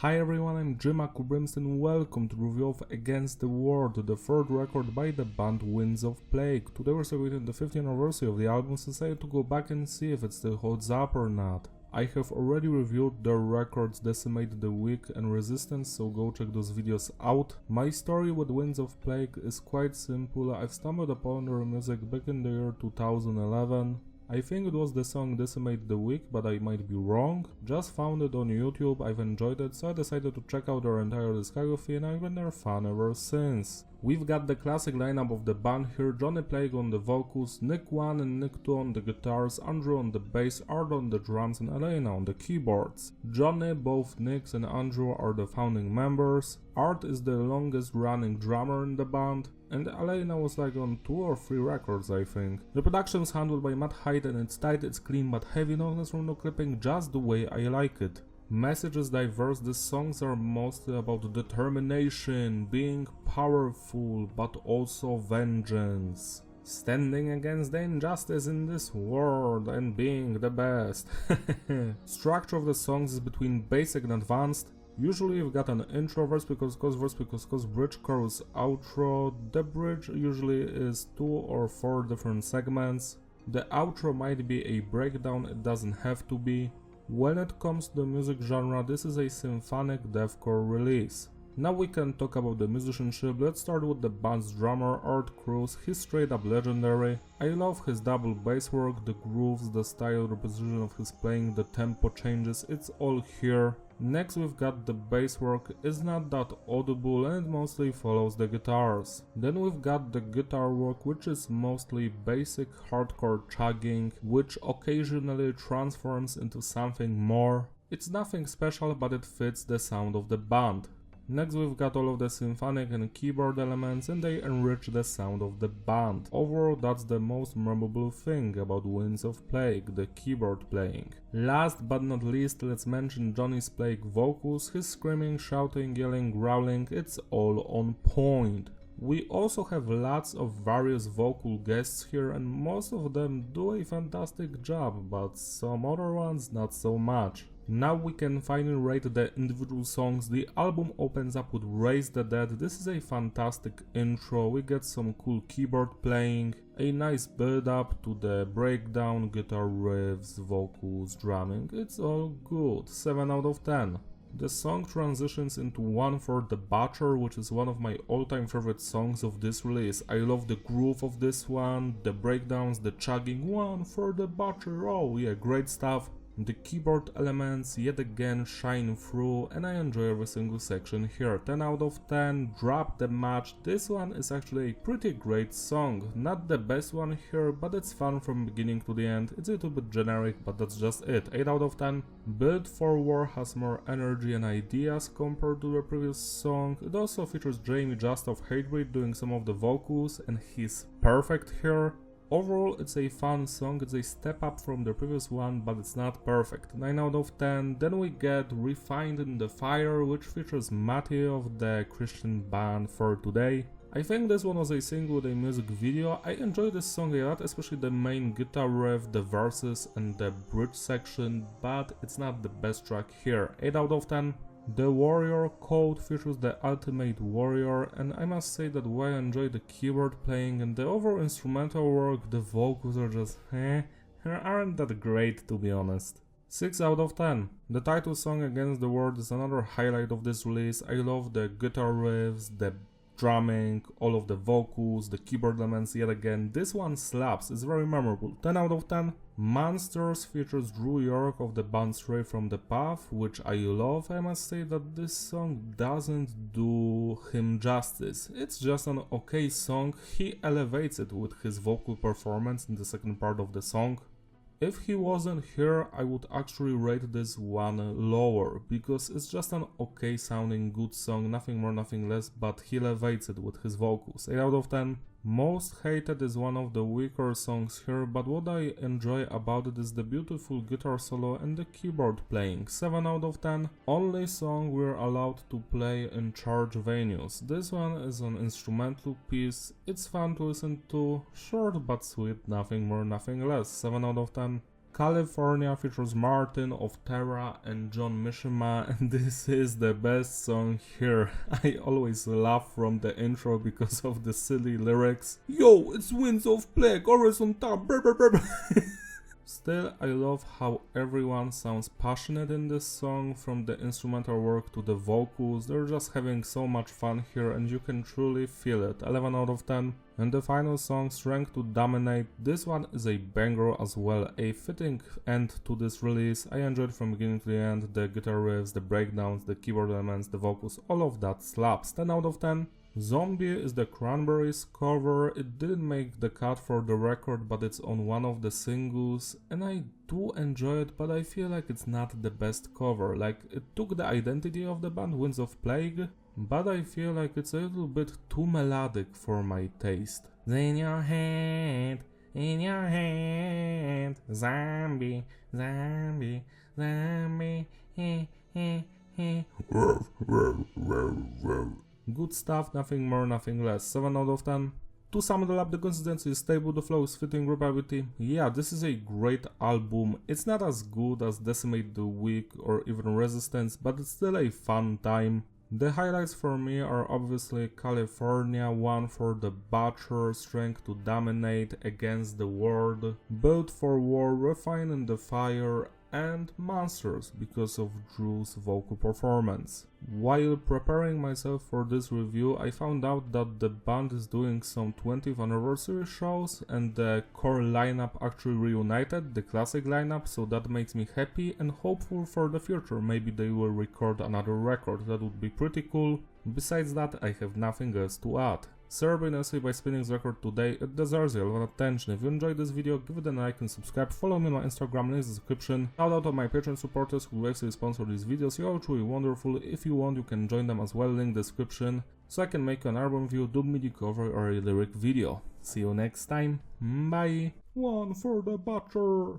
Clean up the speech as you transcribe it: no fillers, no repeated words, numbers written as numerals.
Hi everyone, I'm Jimaku Brimstone, welcome to review of Against the World, the third record by the band Winds of Plague. Today we're celebrating the 50th anniversary of the album, so I decided to go back and see if it still holds up or not. I have already reviewed their records Decimate the Weak and Resistance, so go check those videos out. My story with Winds of Plague is quite simple. I've stumbled upon their music back in the year 2011. I think it was the song Decimate the Weak, but I might be wrong. Just found it on YouTube, I've enjoyed it, so I decided to check out their entire discography and I've been their fan ever since. We've got the classic lineup of the band here: Johnny Plague on the vocals, Nick 1 and Nick 2 on the guitars, Andrew on the bass, Art on the drums and Elena on the keyboards. Johnny, both Nick and Andrew are the founding members. Art is the longest running drummer in the band, and Elena was like on 2 or 3 records, I think. The production is handled by Matt Hyde and it's tight, it's clean but heavy, no noise from no clipping, just the way I like it. Message is diverse, the songs are mostly about determination, being powerful but also vengeance, standing against the injustice in this world and being the best. Structure of the songs is between basic and advanced. Usually you've got an intro, verse, because bridge, chorus, outro. The bridge usually is 2 or 4 different segments. The outro might be a breakdown, it doesn't have to be. When it comes to the music genre, this is a symphonic deathcore release. Now we can talk about the musicianship. Let's start with the band's drummer, Art Cruz. He's straight up legendary. I love his double bass work, the grooves, the style, the precision of his playing, the tempo changes, it's all here. Next we've got the bass work, is not that audible and it mostly follows the guitars. Then we've got the guitar work, which is mostly basic hardcore chugging, which occasionally transforms into something more. It's nothing special, but it fits the sound of the band. Next we've got all of the symphonic and keyboard elements and they enrich the sound of the band. Overall, that's the most memorable thing about Winds of Plague, the keyboard playing. Last but not least, let's mention Johnny's Plague vocals, his screaming, shouting, yelling, growling, it's all on point. We also have lots of various vocal guests here and most of them do a fantastic job, but some other ones not so much. Now we can finally rate the individual songs. The album opens up with Raise the Dead. This is a fantastic intro, we get some cool keyboard playing, a nice build up to the breakdown, guitar riffs, vocals, drumming, it's all good, 7 out of 10. The song transitions into One for the Butcher, which is one of my all-time favorite songs of this release. I love the groove of this one, the breakdowns, the chugging, One for the Butcher, oh yeah, great stuff. The keyboard elements yet again shine through and I enjoy every single section here. 10 out of 10, Drop the Match. This one is actually a pretty great song. Not the best one here, but it's fun from beginning to the end. It's a little bit generic, but that's just it. 8 out of 10. Build for War has more energy and ideas compared to the previous song. It also features Jamie Just of Hatebreed doing some of the vocals and he's perfect here. Overall, it's a fun song, it's a step up from the previous one, but it's not perfect. 9 out of 10. Then we get Refined in the Fire, which features Matty of the Christian band For Today. I think this one was a single with a music video. I enjoy this song a lot, especially the main guitar riff, the verses and the bridge section, but it's not the best track here. 8 out of 10. The Warrior Code features the Ultimate Warrior, and I must say that while I enjoy the keyboard playing and the overall instrumental work, the vocals are just aren't that great, to be honest. 6 out of 10. The title song Against the World is another highlight of this release. I love the guitar riffs, the drumming, all of the vocals, the keyboard elements yet again. This one slaps, it's very memorable. 10 out of 10. Monsters features Drew York of the band Stray from the Path, which I love. I must say that this song doesn't do him justice. It's just an okay song, he elevates it with his vocal performance in the second part of the song. If he wasn't here, I would actually rate this one lower, because it's just an okay sounding good song, nothing more, nothing less, but he elevates it with his vocals. 8 out of 10. Most Hated is one of the weaker songs here, but what I enjoy about it is the beautiful guitar solo and the keyboard playing. 7 out of 10. Only song we're allowed to play in church venues. This one is an instrumental piece, it's fun to listen to, short but sweet, nothing more, nothing less. 7 out of 10. California features Martin of Terra and John Mishima, and this is the best song here. I always laugh from the intro because of the silly lyrics. Yo, it's Winds of Plague, always on top, brr, brr, brr. Still, I love how everyone sounds passionate in this song, from the instrumental work to the vocals. They're just having so much fun here and you can truly feel it. 11 out of 10. And the final song, Strength to Dominate. This one is a banger as well, a fitting end to this release. I enjoyed from beginning to the end, the guitar riffs, the breakdowns, the keyboard elements, the vocals, all of that slaps. 10 out of 10. Zombie is the Cranberries cover. It didn't make the cut for the record, but it's on one of the singles and I do enjoy it, but I feel like it's not the best cover. Like, it took the identity of the band Winds of Plague, but I feel like it's a little bit too melodic for my taste. In your hand, zombie, zombie, zombie, Good stuff, nothing more, nothing less. 7 out of 10. To sum it all up, the consistency is stable, the flow is fitting, repetitivity. Yeah, this is a great album. It's not as good as Decimate the Weak or even Resistance, but it's still a fun time. The highlights for me are obviously California, One for the Butcher, Strength to Dominate, Against the World, Built for War, Refine in the Fire, and Monsters because of Drew's vocal performance. While preparing myself for this review, I found out that the band is doing some 20th anniversary shows and the core lineup actually reunited, the classic lineup, so that makes me happy and hopeful for the future. Maybe they will record another record, that would be pretty cool. Besides that, I have nothing else to add. Celebrate nicely by spinning the record today, it deserves a lot of attention. If you enjoyed this video, give it a like and subscribe, follow me on my Instagram, link in the description. Shout out to my Patreon supporters who actually sponsor these videos, you're all truly wonderful. If you want, you can join them as well, link in the description, so I can make an album review, dub MIDI cover or a lyric video. See you next time, bye! One for the Butcher!